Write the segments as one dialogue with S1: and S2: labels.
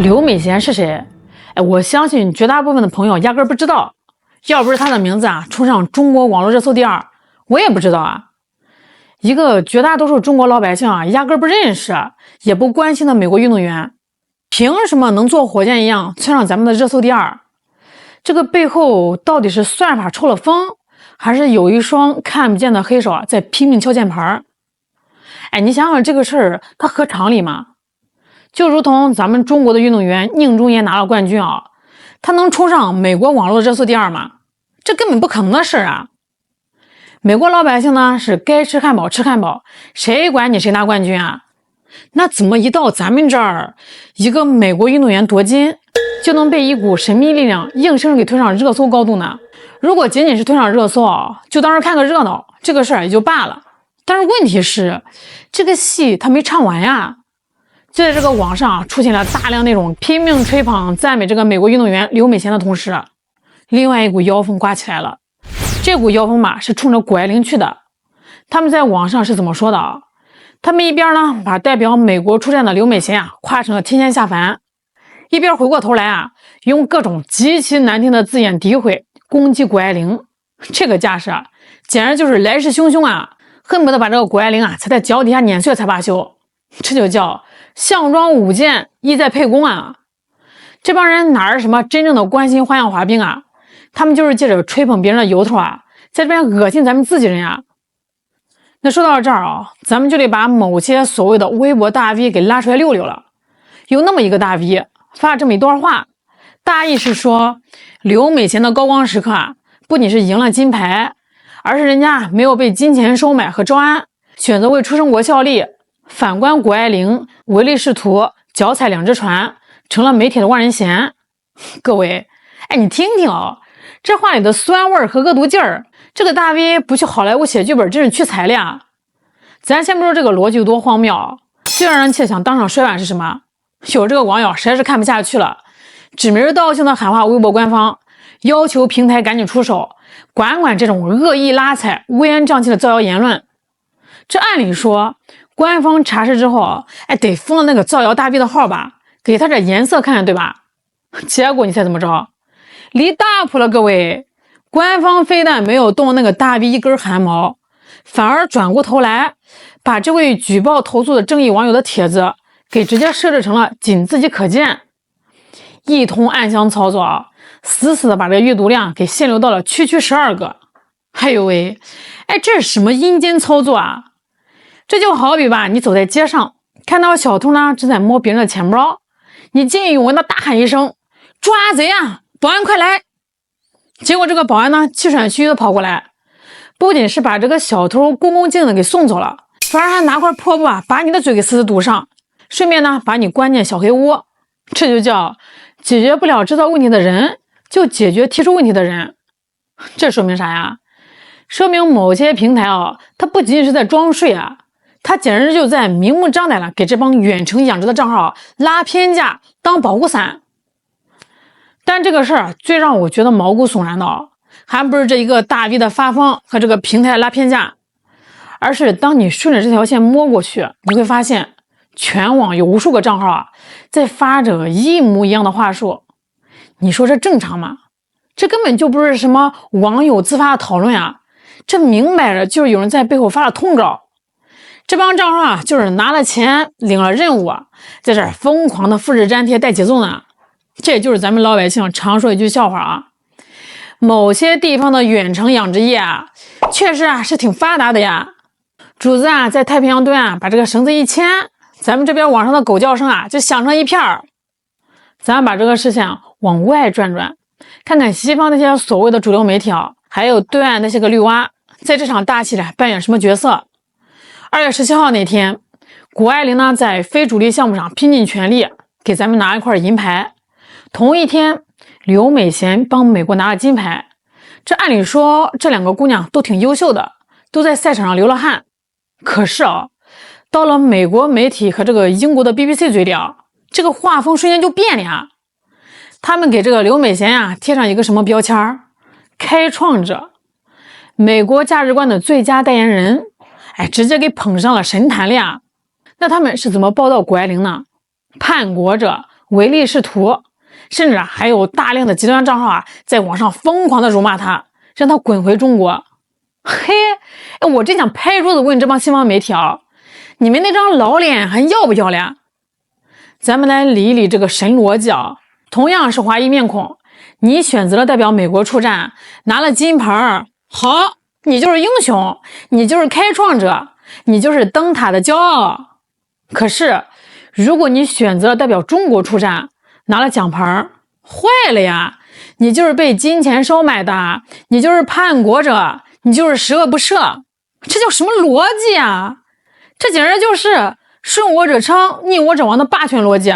S1: 刘美贤是谁？我相信绝大部分的朋友压根儿不知道，要不是他的名字冲上中国网络热搜第2，我也不知道啊。一个绝大多数中国老百姓压根儿不认识，也不关心的美国运动员，凭什么能做火箭一样窜上咱们的热搜第2？这个背后到底是算法抽了风，还是有一双看不见的黑手在拼命敲键盘？你想想这个事儿，它合常理吗？就如同咱们中国的运动员宁中岩拿了冠军他能冲上美国网络热搜第2吗？这根本不可能的事啊！美国老百姓呢是该吃汉堡吃汉堡，谁管你谁拿冠军啊？那怎么一到咱们这儿，一个美国运动员夺金，就能被一股神秘力量硬生生给推上热搜高度呢？如果仅仅是推上热搜就当是看个热闹，这个事儿也就罢了。但是问题是，这个戏他没唱完呀！就在这个网上出现了大量那种拼命吹捧赞美这个美国运动员刘美贤的同时，另外一股妖风刮起来了。这股妖风是冲着谷爱凌去的。他们在网上是怎么说的他们一边呢把代表美国出战的刘美贤夸成了天仙下凡，一边回过头来用各种极其难听的字眼诋毁攻击谷爱凌。这个架势简直就是来势汹汹恨不得把这个谷爱凌踩在脚底下碾碎才罢休。这就叫项庄舞剑，意在沛公这帮人哪是什么真正的关心花样滑冰他们就是借着吹捧别人的由头在这边恶心咱们自己人那说到这儿咱们就得把某些所谓的微博大 V 给拉出来溜溜了。有那么一个大 V 发了这么一段话，大意是说刘美贤的高光时刻不仅是赢了金牌，而是人家没有被金钱收买和招安，选择为出生国效力。反观谷爱凌唯利是图，脚踩2只船，成了媒体的万人嫌。各位你听听这话里的酸味和恶毒劲儿，这个大 V 不去好莱坞写剧本真是屈才了咱先不说这个逻辑有多荒谬，最让人气想当场摔碗是什么？有这个网友实在是看不下去了，指名道姓的喊话微博官方，要求平台赶紧出手管管这种恶意拉踩乌烟瘴气的造谣言论。这按理说官方查实之后得封了那个造谣大 V 的号吧，给他点颜色看看对吧？结果你猜怎么着？离大谱了各位，官方非但没有动那个大 V 一根汗毛，反而转过头来把这位举报投诉的正义网友的帖子给直接设置成了仅自己可见，一通暗箱操作死死的把这个阅读量给限流到了区12个。哎呦喂，这是什么阴间操作这就好比吧，你走在街上看到小偷呢正在摸别人的钱包，你见义勇为的大喊一声抓贼保安快来！结果这个保安呢气喘吁吁的跑过来，不仅是把这个小偷恭恭敬敬的给送走了，反而还拿块破布把你的嘴给死死堵上，顺便呢把你关进小黑屋。这就叫解决不了制造问题的人，就解决提出问题的人。这说明啥呀？说明某些平台它不仅仅是在装睡它简直就在明目张胆的给这帮远程养殖的账号拉偏架当保护伞。但这个事儿最让我觉得毛骨悚然的还不是这一个大 V 的发疯和这个平台拉偏架，而是当你顺着这条线摸过去，你会发现全网有无数个账号在发着一模一样的话术。你说这正常吗？这根本就不是什么网友自发的讨论这明摆着就是有人在背后发了通稿。这帮账号就是拿了钱领了任务在这儿疯狂的复制粘贴带节奏呢。这就是咱们老百姓常说一句笑话某些地方的远程养殖业确实是挺发达的呀。主子在太平洋端把这个绳子一牵，咱们这边网上的狗叫声就响成一片儿。咱把这个事情往外转转，看看西方那些所谓的主流媒体还有对岸那些个绿蛙在这场大戏里扮演什么角色。2月17号那天，谷爱凌呢在非主力项目上拼尽全力给咱们拿一块银牌，同一天刘美贤帮美国拿了金牌。这按理说这2个姑娘都挺优秀的，都在赛场上流了汗。可是到了美国媒体和这个英国的 BBC 嘴里这个画风瞬间就变了他们给这个刘美贤贴上一个什么标签？开创者，美国价值观的最佳代言人，直接给捧上了神坛了呀。那他们是怎么报道谷爱凌呢？叛国者、唯利是图，甚至还有大量的极端账号在网上疯狂的辱骂他，让他滚回中国。嘿，我真想拍桌子问这帮西方媒体你们那张老脸还要不要脸？咱们来理一理这个神逻辑同样是华裔面孔，你选择了代表美国出战，拿了金牌，好，你就是英雄，你就是开创者，你就是灯塔的骄傲。可是如果你选择了代表中国出战，拿了奖牌，坏了呀，你就是被金钱收买的，你就是叛国者，你就是十恶不赦。这叫什么逻辑啊？这简直就是顺我者昌，逆我者亡的霸权逻辑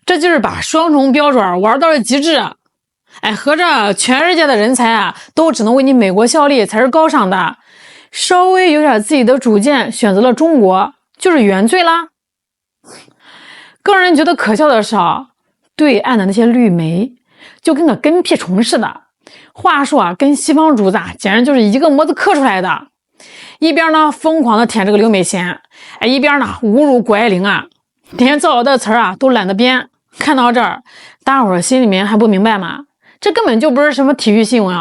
S1: 这就是把双重标准玩到了极致。合着全世界的人才都只能为你美国效力才是高尚的，稍微有点自己的主见选择了中国就是原罪啦。更让人觉得可笑的是对岸的那些绿媒就跟个跟屁虫似的，话术跟西方主子简直就是一个模子刻出来的。一边呢疯狂的舔这个刘美贤，一边呢侮辱谷爱凌连造谣的词都懒得编。看到这儿，大伙儿心里面还不明白吗？这根本就不是什么体育新闻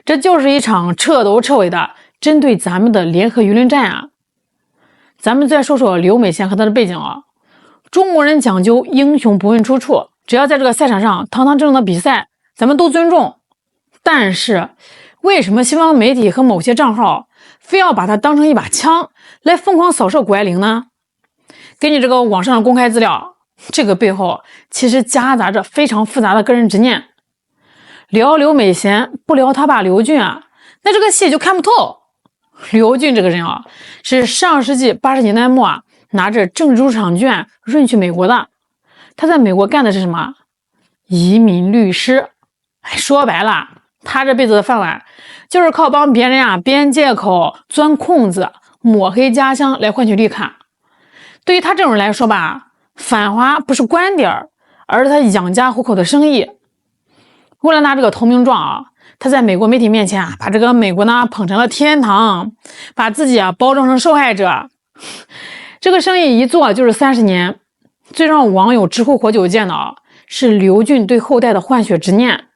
S1: 这就是一场彻头彻尾的针对咱们的联合舆论战咱们再说说刘美贤和他的背景中国人讲究英雄不问出处，只要在这个赛场上堂堂正正的比赛，咱们都尊重。但是为什么西方媒体和某些账号非要把它当成一把枪来疯狂扫射谷爱凌呢？根据这个网上的公开资料，这个背后其实夹杂着非常复杂的个人执念。聊刘美贤不聊他爸刘俊那这个戏就看不透。刘俊这个人是上世纪80年代末拿着政治入场券润去美国的。他在美国干的是什么？移民律师。说白了，他这辈子的饭碗就是靠帮别人编借口、钻空子、抹黑家乡来换取绿卡。对于他这种人来说反华不是观点，而是他养家糊口的生意。为了拿这个投名状他在美国媒体面前把这个美国呢捧成了天堂，把自己包装成受害者。这个生意一做就是30年。最让网友直呼活久见的是刘俊对后代的换血执念。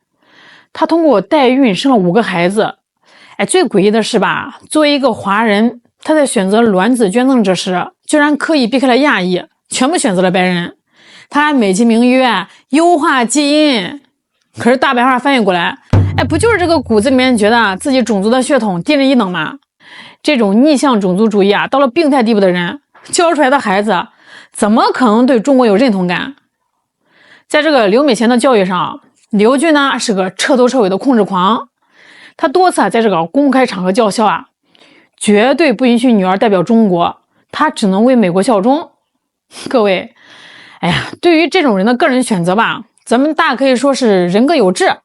S1: 他通过代孕生了5个孩子。最诡异的是作为一个华人，他在选择卵子捐赠之时居然刻意避开了亚裔，全部选择了白人。他还美其名曰优化基因，可是大白话翻译过来不就是这个骨子里面觉得自己种族的血统低人一等吗？这种逆向种族主义到了病态地步的人，教出来的孩子怎么可能对中国有认同感？在这个刘美贤的教育上，刘俊呢是个彻头彻尾的控制狂。他多次在这个公开场合叫嚣绝对不允许女儿代表中国，他只能为美国效忠。各位，对于这种人的个人选择咱们大可以说是人各有志。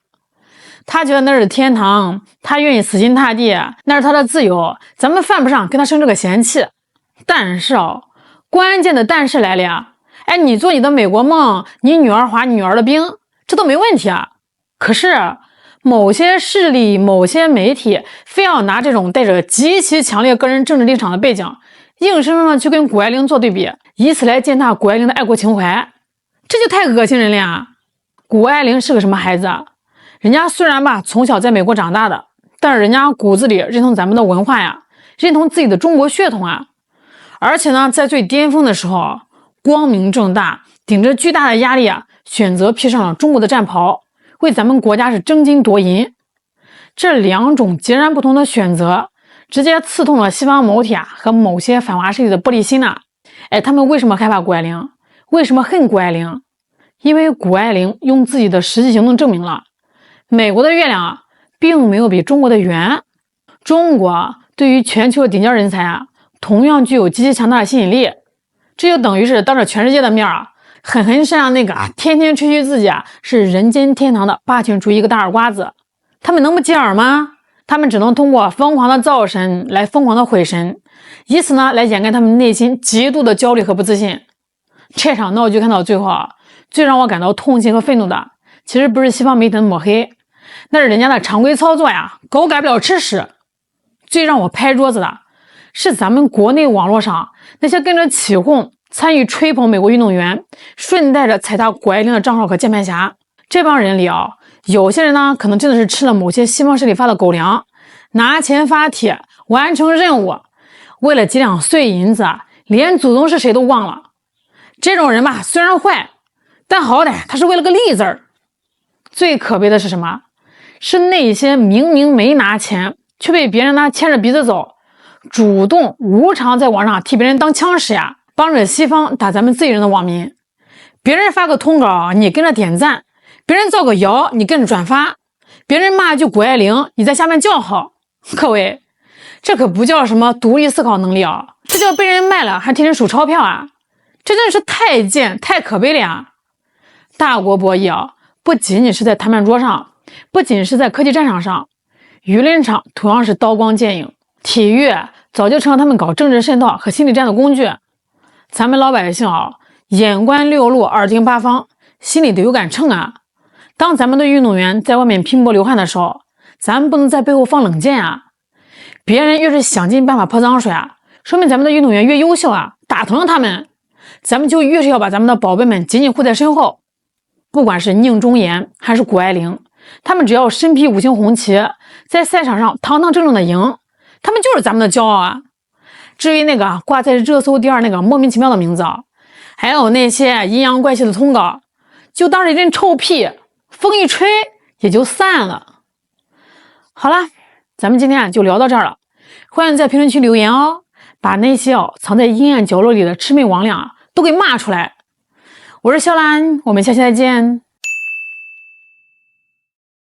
S1: 他觉得那是天堂，他愿意死心塌地，那是他的自由，咱们犯不上跟他生这个嫌弃。但是关键的但是来了你做你的美国梦，你女儿滑你女儿的冰，这都没问题可是某些势力、某些媒体非要拿这种带着极其强烈个人政治立场的背景，硬生生的去跟谷爱凌做对比，以此来践踏谷爱凌的爱国情怀，这就太恶心人了谷爱凌是个什么孩子人家虽然从小在美国长大的，但是人家骨子里认同咱们的文化认同自己的中国血统而且呢，在最巅峰的时候，光明正大，顶着巨大的压力选择披上了中国的战袍，为咱们国家是争金夺银。这2种截然不同的选择，直接刺痛了西方媒体和某些反华势力的玻璃心他们为什么害怕谷爱凌？为什么恨谷爱凌？因为谷爱凌用自己的实际行动证明了，美国的月亮并没有比中国的圆。中国对于全球的顶尖人才同样具有极其强大的吸引力。这就等于是当着全世界的面狠狠扇上那个天天吹嘘自己是人间天堂的霸权主义一个大耳瓜子。他们能不接耳吗？他们只能通过疯狂的造神来疯狂的毁神，以此呢来掩盖他们内心极度的焦虑和不自信。这场闹剧看到最后最让我感到痛心和愤怒的，其实不是西方媒体的抹黑，那是人家的常规操作狗改不了吃屎。最让我拍桌子的是咱们国内网络上那些跟着起哄参与吹捧美国运动员，顺带着踩踏谷爱凌的账号和键盘侠。这帮人里啊，有些人呢可能真的是吃了某些西方势力发的狗粮，拿钱发帖完成任务，为了几两碎银子连祖宗是谁都忘了。这种人吧，虽然坏，但好歹他是为了个利字儿。最可悲的是什么？是那些明明没拿钱，却被别人呢牵着鼻子走，主动无偿在网上替别人当枪使呀，帮着西方打咱们自己人的网民。别人发个通稿，你跟着点赞；别人造个谣，你跟着转发；别人骂句谷爱凌，你在下面叫好。各位，这可不叫什么独立思考能力啊，这叫被人卖了还替人数钞票啊！这真的是太贱太可悲了呀！大国博弈啊，不仅仅是在谈判桌上，不仅是在科技战场上，舆论场同样是刀光剑影。体育早就成了他们搞政治渗透和心理战的工具。咱们老百姓啊，眼观六路，耳听八方，心里得有杆秤啊。当咱们的运动员在外面拼搏流汗的时候，咱们不能在背后放冷箭啊。别人越是想尽办法泼脏水啊，说明咱们的运动员越优秀啊，打疼了他们，咱们就越是要把咱们的宝贝们紧紧护在身后。不管是宁忠言还是谷爱凌，他们只要身披五星红旗，在赛场上堂堂正正的赢，他们就是咱们的骄傲啊！至于那个挂在热搜第2那个莫名其妙的名字啊，还有那些阴阳怪气的通稿，就当是一阵臭屁，风一吹也就散了。好啦，咱们今天就聊到这儿了，欢迎在评论区留言哦，把那些藏在阴暗角落里的魑魅魍魉都给骂出来。我是肖兰，我们下期再见。